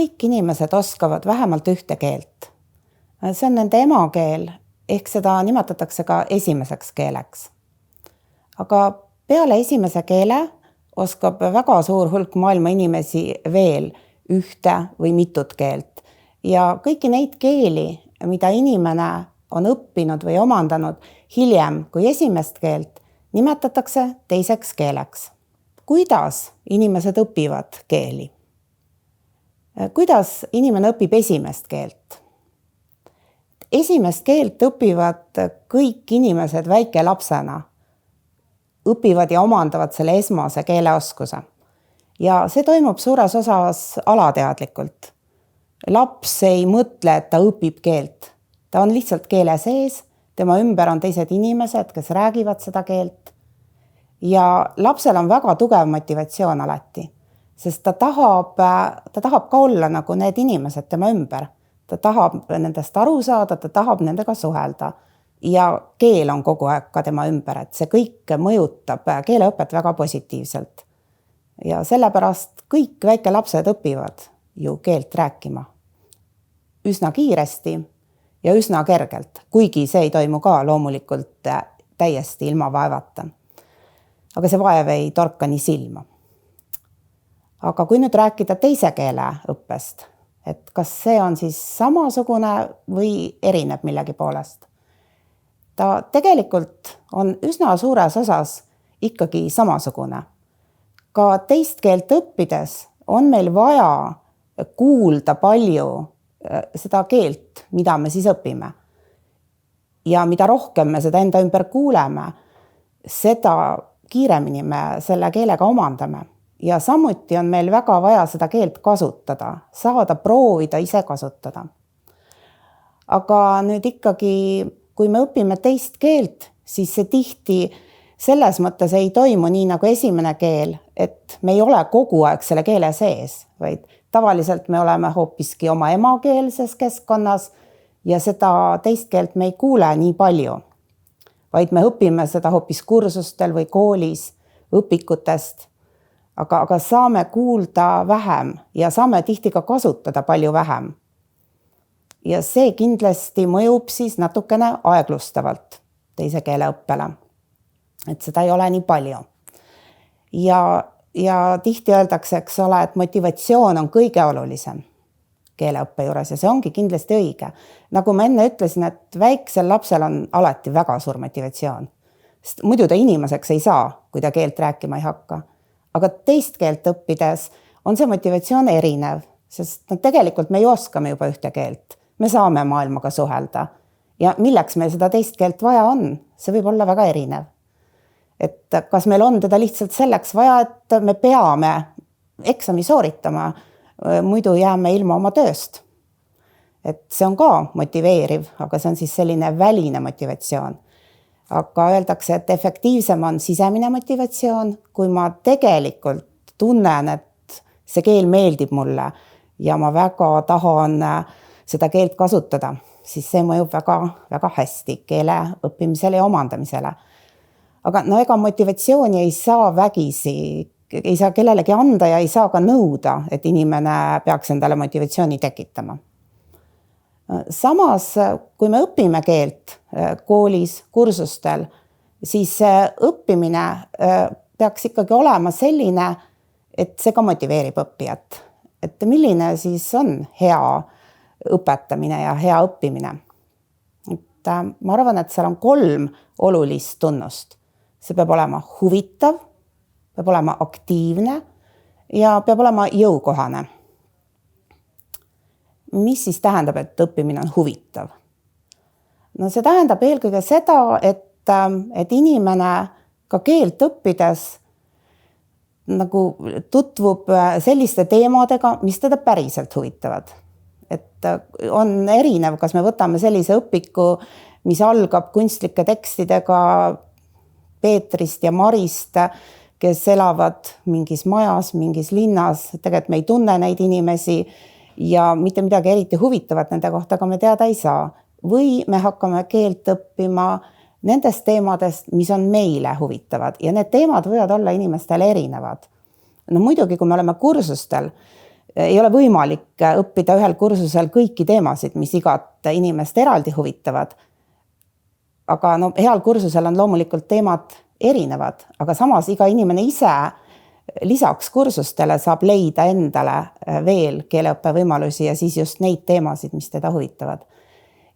kõik inimesed oskavad vähemalt ühte keelt. See on nende emakeel, ehk seda nimetatakse ka esimeseks keeleks. Aga peale esimese keele oskab väga suur hulk maailma inimesi veel ühte või mitut keelt. Ja kõiki neid keeli, mida inimene on õppinud või omandanud hiljem kui esimest keelt, nimetatakse teiseks keeleks. Kuidas inimesed õpivad keeli? Kuidas inimene õpib esimest keelt? Esimest keelt õpivad kõik inimesed väikelapsena, õpivad ja omandavad selle esmase keeleoskuse. Ja see toimub suures osas alateadlikult. Laps ei mõtle, et ta õpib keelt. Ta on lihtsalt keele sees, tema ümber on teised inimesed, kes räägivad seda keelt. Ja lapsel on väga tugev motivatsioon alati, sest ta tahab ka olla nagu need inimesed tema ümber. Ta tahab nendest aru saada, ta tahab nendega suhelda ja keel on kogu aeg ka tema ümber, et see kõik mõjutab keeleõpet väga positiivselt. Ja sellepärast kõik väikelapsed õpivad ju keelt rääkima üsna kiiresti ja üsna kergelt, kuigi see ei toimu ka loomulikult täiesti ilma vaevata. Aga see vaev ei torka nii silma. Aga kui nüüd rääkida teise keele õppest, et kas see on siis samasugune või erineb millegi poolest? Ta tegelikult on üsna suures osas ikkagi samasugune. Ka teist keelt õppides on meil vaja kuulda palju seda keelt, mida me siis õpime. Ja mida rohkem me seda enda ümber kuuleme, seda kiiremini me selle keelega omandame. Ja samuti on meil väga vaja seda keelt kasutada, saada proovida ise kasutada. Aga nüüd ikkagi, kui me õpime teist keelt, siis see tihti selles mõttes ei toimu nii nagu esimene keel, et me ei ole kogu aeg selle keele sees, vaid tavaliselt me oleme hoopiski oma emakeelses keskkonnas ja seda teist keelt me ei kuule nii palju. Vaid me õpime seda hoopis kursustel või koolis, õpikutest, aga saame kuulda vähem ja saame tihti ka kasutada palju vähem. Ja see kindlasti mõjub siis natukene aeglustavalt teise keele õppele, et seda ei ole nii palju. Ja tihti öeldakse, eks ole, et motivatsioon on kõige olulisem keeleõppe juures ja see ongi kindlasti õige. Nagu ma enne ütlesin, et väiksel lapsel on alati väga suur motivatsioon. Sest muidu ta inimeseks ei saa, kui ta keelt rääkima ei hakka. Aga teist keelt õppides on see motivatsioon erinev, sest tegelikult me ju oskame juba ühte keelt. Me saame maailmaga suhelda. Ja milleks meil seda teist keelt vaja on, see võib olla väga erinev. Et kas meil on teda lihtsalt selleks vaja, et me peame eksami sooritama, muidu jääme ilma oma tööst. Et see on ka motiveeriv, aga see on siis selline väline motivatsioon. Aga öeldakse, et efektiivsem on sisemine motivatsioon, kui ma tegelikult tunnen, et see keel meeldib mulle ja ma väga tahan seda keelt kasutada, siis see mõjub väga, väga hästi keele õppimisele ja omandamisele. Aga ega motivatsiooni ei saa vägisi, ei saa kellelegi anda ja ei saa ka nõuda, et inimene peaks endale motivatsiooni tekitama. Samas, kui me õpime keelt koolis, kursustel, siis õppimine peaks ikkagi olema selline, et see ka motiveerib õppijat. Et milline siis on hea õpetamine ja hea õppimine? Et ma arvan, et seal on 3 olulist tunnust. See peab olema huvitav, peab olema aktiivne ja peab olema jõukohane. Mis siis tähendab, et õppimine on huvitav? No see tähendab eelkõige seda, et inimene ka keelt õppides nagu tutvub selliste teemadega, mis teda päriselt huvitavad. Et on erinev, kas me võtame sellise õpiku, mis algab kunstlike tekstidega Peetrist ja Marist, kes elavad mingis majas, mingis linnas. Tegelikult me ei tunne neid inimesi ja mitte midagi eriti huvitavat nende kohta, aga me teada ei saa. Või me hakkame keelt õppima nendest teemadest, mis on meile huvitavad. Ja need teemad võivad olla inimestele erinevad. No muidugi, kui me oleme kursustel, ei ole võimalik õppida ühel kursusel kõiki teemasid, mis igat inimest eraldi huvitavad. Aga no, heal kursusel on loomulikult teemad erinevad, aga samas iga inimene ise lisaks kursustele saab leida endale veel keeleõppe võimalusi ja siis just neid teemasid, mis teda huvitavad.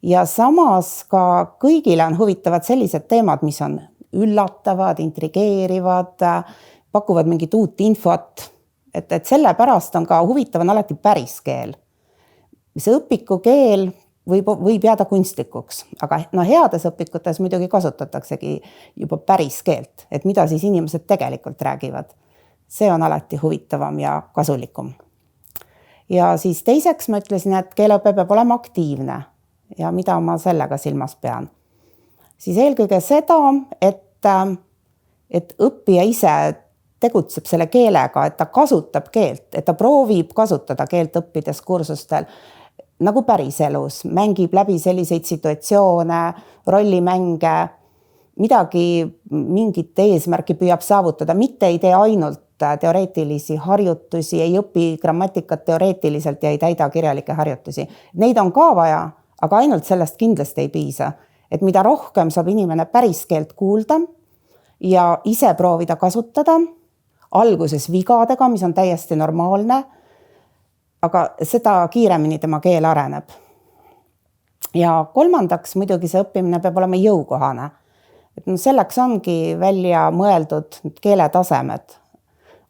Ja samas ka kõigile on huvitavad sellised teemad, mis on üllatavad, intrigeerivad, pakuvad mingit uut infot. Et selle pärast on ka huvitav on alati päris keel. See õpiku keel võib jääda kunstlikuks, aga no heades õpikutes muidugi kasutataksegi juba päris keelt, et mida siis inimesed tegelikult räägivad. See on alati huvitavam ja kasulikum. Ja siis teiseks ma ütlesin, et keeleõpe peab olema aktiivne ja mida ma sellega silmas pean. Siis eelkõige seda, et õppija ise tegutseb selle keelega, et ta kasutab keelt, et ta proovib kasutada keelt õppides kursustel nagu päris elus, mängib läbi selliseid situatsioone, rollimänge, midagi, mingit eesmärki püüab saavutada, mitte ei tee ainult teoreetilisi harjutusi, ei õpi grammatikat teoreetiliselt ja ei täida kirjalikke harjutusi. Neid on ka vaja, aga ainult sellest kindlasti ei piisa. Et mida rohkem saab inimene päris keelt kuulda ja ise proovida kasutada, alguses vigadega, mis on täiesti normaalne, aga seda kiiremini tema keel areneb. Ja kolmandaks muidugi see õppimine peab olema jõukohane. Et selleks ongi välja mõeldud keeletasemed.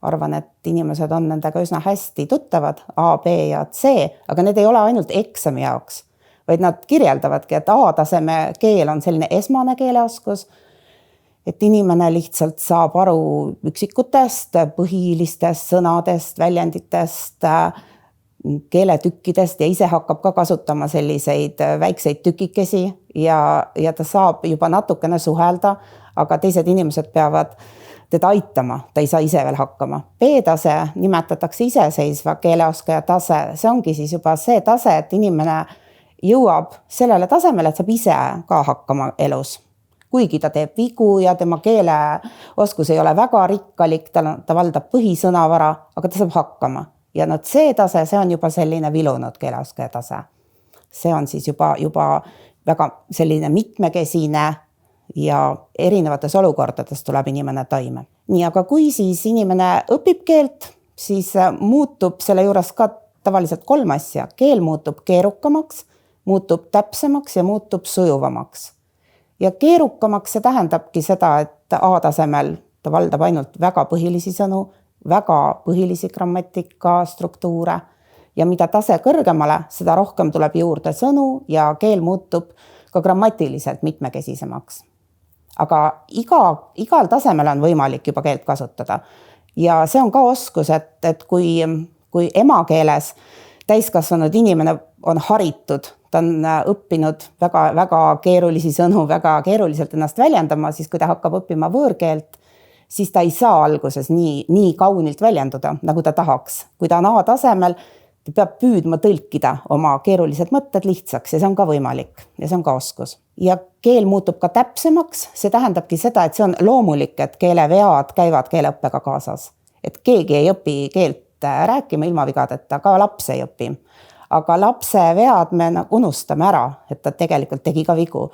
Arvan, et inimesed on nendega üsna hästi tuttavad, A, B ja C, aga need ei ole ainult eksami jaoks, vaid nad kirjeldavadki, et A-taseme keel on selline esmane keeleoskus, et inimene lihtsalt saab aru üksikutest, põhilistest sõnadest, väljenditest, keeletükkidest ja ise hakkab ka kasutama selliseid väikseid tükikesi ja ta saab juba natukene suhelda, aga teised inimesed peavad teda aitama, ta ei saa ise veel hakkama. B-tase nimetatakse iseseisva keeleoskaja tase, see ongi siis juba see tase, et inimene jõuab sellele tasemele, et saab ise ka hakkama elus. Kuigi ta teeb vigu ja tema keeleoskus ei ole väga rikkalik, ta valdab põhisõnavara, aga ta saab hakkama. Ja C-tase, see on juba selline vilunud keeleoskaja tase. See on siis juba väga selline mitmekesine ja erinevates olukordades tuleb inimene toime. Nii, aga kui siis inimene õpib keelt, siis muutub selle juures ka tavaliselt 3 asja. Keel muutub keerukamaks, muutub täpsemaks ja muutub sujuvamaks. Ja keerukamaks see tähendabki seda, et A-tasemel ta valdab ainult väga põhilisi sõnu, väga põhilisi grammatika struktuure ja mida tase kõrgemale, seda rohkem tuleb juurde sõnu ja keel muutub ka grammatiliselt mitmekesisemaks. Aga igal tasemel on võimalik juba keelt kasutada. Ja see on ka oskus, et kui emakeeles täiskasvanud inimene on haritud, ta on õppinud väga keerulisi sõnu, väga keeruliselt ennast väljendama, siis kui ta hakkab õppima võõrkeelt, siis ta ei saa alguses nii kaunilt väljenduda, nagu ta tahaks. Kui ta on A-tasemel, ta peab püüdma tõlkida oma keerulised mõtted lihtsaks ja see on ka võimalik ja see on ka oskus. Ja keel muutub ka täpsemaks, see tähendabki seda, et see on loomulik, et keelevead käivad keeleõppega kaasas. Et keegi ei õpi keelt rääkima ilma vigadeta, ka laps ei õpi. Aga lapse vead me unustame ära, et ta tegelikult tegi ka vigu.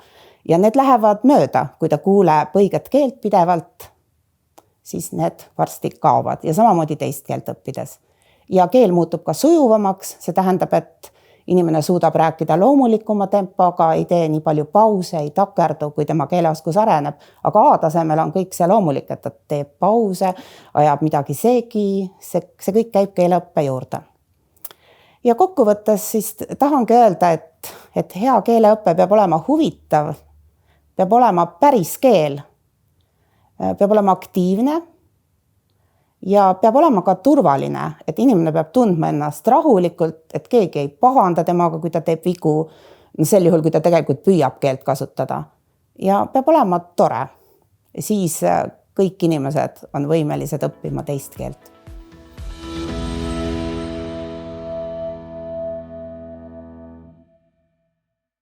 Ja need lähevad mööda, kui ta kuuleb õiget keelt pidevalt, siis need varsti kaovad ja samamoodi teist keelt õppides. Ja keel muutub ka sujuvamaks, see tähendab, et inimene suudab rääkida loomulikuma tempoga, ei tee nii palju pause, ei takerdu, kui tema keeleoskus areneb. Aga A-tasemel on kõik see loomulik, et ta teeb pause, ajab midagi segi, see kõik käib keeleõppe juurde. Ja kokkuvõttes siis tahangi öelda, et hea keeleõppe peab olema huvitav, peab olema päris keel, peab olema aktiivne ja peab olema ka turvaline, et inimene peab tundma ennast rahulikult, et keegi ei pahanda temaga, kui ta teeb vigu, sel juhul, kui ta tegelikult püüab keelt kasutada. Ja peab olema tore, siis kõik inimesed on võimelised õppima teist keelt.